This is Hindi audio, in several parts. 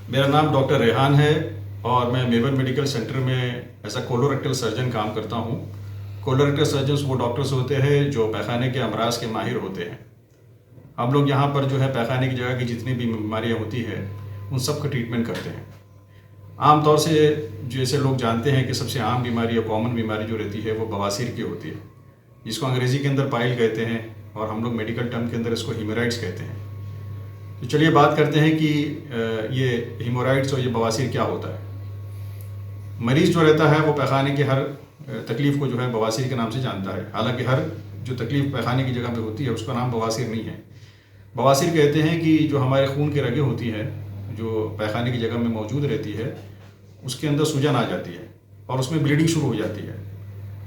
मेरा नाम डॉक्टर रेहान है और मैं मेवर मेडिकल सेंटर में एज अ कोलोरेक्टल सर्जन काम करता हूँ। कोलोरेक्टल सर्जन्स वो डॉक्टर्स होते हैं जो पैखाने के अमराज के माहिर होते हैं। हम लोग यहाँ पर जो है पैखाने की जगह की जितनी भी बीमारियाँ होती है उन सब का ट्रीटमेंट करते हैं। आम तौर से जैसे लोग जानते हैं कि सबसे आम बीमारी या कॉमन बीमारी जो रहती है वो बवासीर की होती है, जिसको अंग्रेज़ी के अंदर पाइल कहते हैं और हम लोग मेडिकल टर्म के अंदर इसको हीमोराइड्स कहते हैं। तो चलिए बात करते हैं कि ये हीमोराइड्स और ये बवासीर क्या होता है। मरीज़ जो रहता है वो पैखाने की हर तकलीफ़ को जो है बवासीर के नाम से जानता है। हालांकि हर जो तकलीफ़ पैखाने की जगह पे होती है उसका नाम बवासीर नहीं है। बवासीर कहते हैं कि जो हमारे खून की रगें होती हैं जो पैखाने की जगह में मौजूद रहती है उसके अंदर सूजन आ जाती है और उसमें ब्लीडिंग शुरू हो जाती है,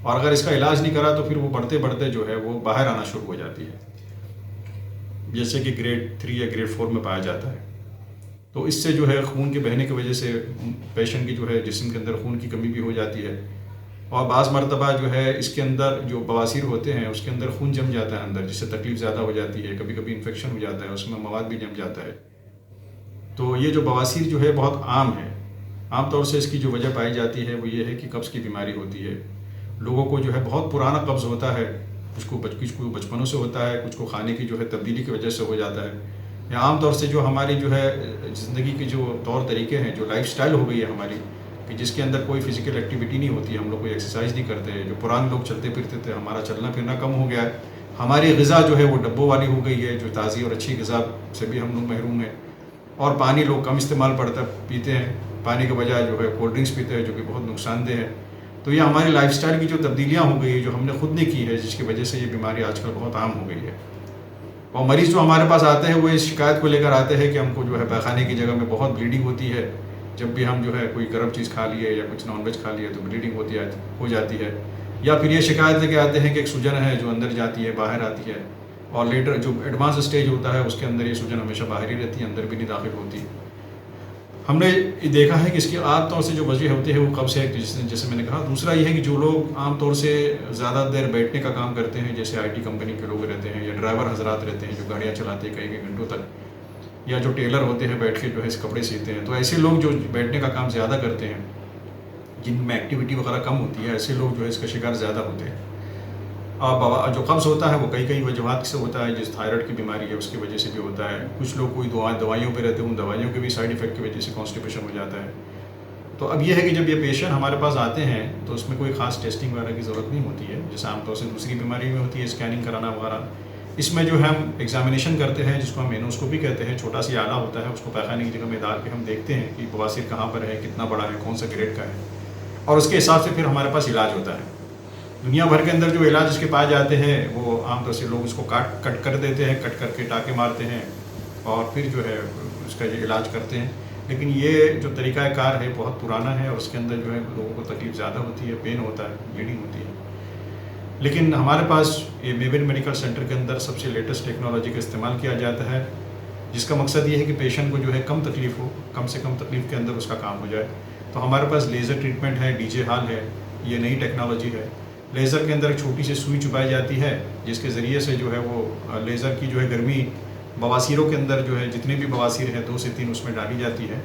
और अगर इसका इलाज नहीं करा तो फिर वो बढ़ते बढ़ते जो है वो बाहर आना शुरू हो जाती है, जैसे कि ग्रेड 3 या ग्रेड 4 में पाया जाता है। तो इससे जो है खून के बहने की वजह से पेशेंट की जो है जिस्म के अंदर खून की कमी भी हो जाती है, और बाज़ मरतबा जो है इसके अंदर जो बवासीर होते हैं उसके अंदर खून जम जाता है अंदर, जिससे तकलीफ़ ज़्यादा हो जाती है। कभी कभी इन्फेक्शन हो जाता है, उसमें मवाद भी जम जाता है। तो ये जो बवासीर जो है बहुत आम है। आम तौर से इसकी जो वजह पाई जाती है वो ये है कि कब्ज़ की बीमारी होती है। लोगों को जो है बहुत पुराना कब्ज़ होता है, कुछ को बचपनों से होता है, कुछ को खाने की जो है तब्दीली की वजह से हो जाता है, या आम तौर से जो हमारी जो है ज़िंदगी के जो तौर तरीके हैं, जो लाइफस्टाइल हो गई है हमारी, कि जिसके अंदर कोई फिज़िकल एक्टिविटी नहीं होती, हम लोग कोई एक्सरसाइज नहीं करते हैं। जो पुराने लोग चलते फिरते थे, हमारा चलना फिरना कम हो गया है। हमारी ग़िज़ा जो है वो डब्बों वाली हो गई है, जो ताज़ी और अच्छी ग़िज़ा से भी हम लोग महरूम हैं। और पानी लोग कम इस्तेमाल पीते हैं, पानी के बजाय जो है कोल्ड ड्रिंक्स पीते हैं, जो कि बहुत नुकसानदेह है। तो ये हमारी लाइफस्टाइल की जो तब्दीलियाँ हो गई है, जो हमने खुद ने की है, जिसकी वजह से ये बीमारी आजकल बहुत आम हो गई है। और मरीज़ जो हमारे पास आते हैं वो इस शिकायत को लेकर आते हैं कि हमको जो है पैखाने की जगह में बहुत ब्लीडिंग होती है। जब भी हम जो है कोई गर्म चीज़ खा लिए या कुछ नॉनवेज खा लिए तो ब्लीडिंग हो जाती है। या फिर ये शिकायत लेके आते हैं कि एक सूजन है जो अंदर जाती है, बाहर आती है, और लेटर जो एडवांस स्टेज होता है उसके अंदर ये सूजन हमेशा बाहर ही रहती है, अंदर भी नहीं दाखिल होती। हमने ये देखा है कि इसकी आम तौर से जो वजह होती है वो कब्ज़ है, जैसे मैंने कहा। दूसरा ये है कि जो लोग आम तौर से ज़्यादा देर बैठने का काम करते हैं, जैसे आईटी कंपनी के लोग रहते हैं, या ड्राइवर हजरात रहते हैं जो गाड़ियाँ चलाते हैं कई कई घंटों तक, या जो टेलर होते हैं बैठ के जो है इस कपड़े सीते हैं, तो ऐसे लोग जो बैठने का काम ज़्यादा करते हैं, जिनमें एक्टिविटी वगैरह कम होती है, ऐसे लोग जो है इसका शिकार ज़्यादा होते हैं। अब जो कब्ज़ होता है वो कई कई वजूहत से होता है, जिस थायराइड की बीमारी है उसकी वजह से भी होता है। कुछ लोग कोई दवाइयों पे रहते हैं, उन दवाइयों के भी साइड इफ़ेक्ट की वजह से कॉन्स्टिपेशन हो जाता है। तो अब ये है कि जब ये पेशेंट हमारे पास आते हैं तो उसमें कोई ख़ास टेस्टिंग वगैरह की ज़रूरत नहीं होती है, जैसे आमतौर से दूसरी बीमारी में होती है, स्कैनिंग कराना वगैरह। इसमें जो है हम एग्जामिनेशन करते हैं, जिसको हम एनोस्कोपी कहते हैं। छोटा सी आला होता है, उसको पैखाने की जगह में डाल के हम देखते हैं कि बवासीर कहाँ पर है, कितना बड़ा है, कौन सा ग्रेड का है, और उसके हिसाब से फिर हमारे पास इलाज होता है। दुनिया भर के अंदर जो इलाज इसके पाए जाते हैं वो आमतौर से लोग उसको कट कर देते हैं, कट करके टाँके मारते हैं और फिर जो है उसका ये इलाज करते हैं। लेकिन ये जो तरीक़ाकार है बहुत पुराना है और उसके अंदर जो है लोगों को तकलीफ़ ज़्यादा होती है, पेन होता है, ब्लीडिंग होती है। लेकिन हमारे पास ये मेवर मेडिकल सेंटर के अंदर सबसे लेटेस्ट टेक्नोलॉजी का इस्तेमाल किया जाता है, जिसका मकसद ये है कि पेशेंट को जो है कम तकलीफ़ हो, कम से कम तकलीफ़ के अंदर उसका काम हो जाए। तो हमारे पास लेज़र ट्रीटमेंट है, डीजे हाल है, ये नई टेक्नोलॉजी है। लेज़र के अंदर एक छोटी सी सुई चुभाई जाती है, जिसके ज़रिए से जो है वो लेज़र की जो है गर्मी बवासीरों के अंदर जो है जितने भी बवासीर हैं 2 से 3 उसमें डाली जाती है,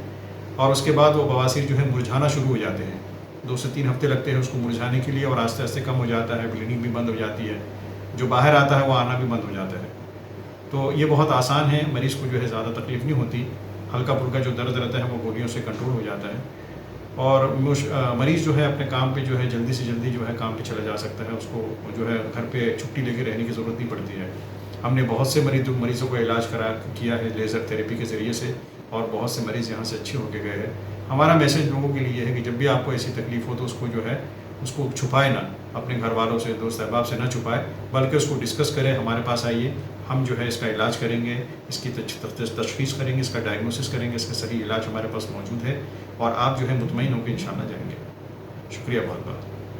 और उसके बाद वो बवासीर जो है मुरझाना शुरू हो जाते हैं। 2 से 3 हफ्ते लगते हैं उसको मुरझाने के लिए, और आस्ते आस्ते कम हो जाता है, ब्लीडिंग भी बंद हो जाती है, जो बाहर आता है वो आना भी बंद हो जाता है। तो ये बहुत आसान है, मरीज़ को जो है ज़्यादा तकलीफ़ नहीं होती, हल्का फुल्का जो दर्द रहता है वो गोलियों से कंट्रोल हो जाता है, और मरीज़ जो है अपने काम पे जो है जल्दी से जल्दी जो है काम पे चला जा सकता है। उसको जो है घर पे छुट्टी लेके रहने की ज़रूरत नहीं पड़ती है। हमने बहुत से मरीज़ों का इलाज किया है लेज़र थेरेपी के ज़रिए से, और बहुत से मरीज़ यहाँ से अच्छे होके गए हैं। हमारा मैसेज लोगों के लिए है कि जब भी आपको ऐसी तकलीफ़ हो तो उसको जो है उसको छुपाए ना, अपने घर वालों से, दोस्त अहबाब से ना छुपाए, बल्कि उसको डिस्कस करें, हमारे पास आइए, हम जो है इसका इलाज करेंगे, इसकी तशख़ीस करेंगे, इसका डायग्नोसिस करेंगे, इसका सही इलाज हमारे पास मौजूद है, और आप जो है मुतमईन होकर इंशाल्लाह जाएंगे। शुक्रिया बहुत बहुत।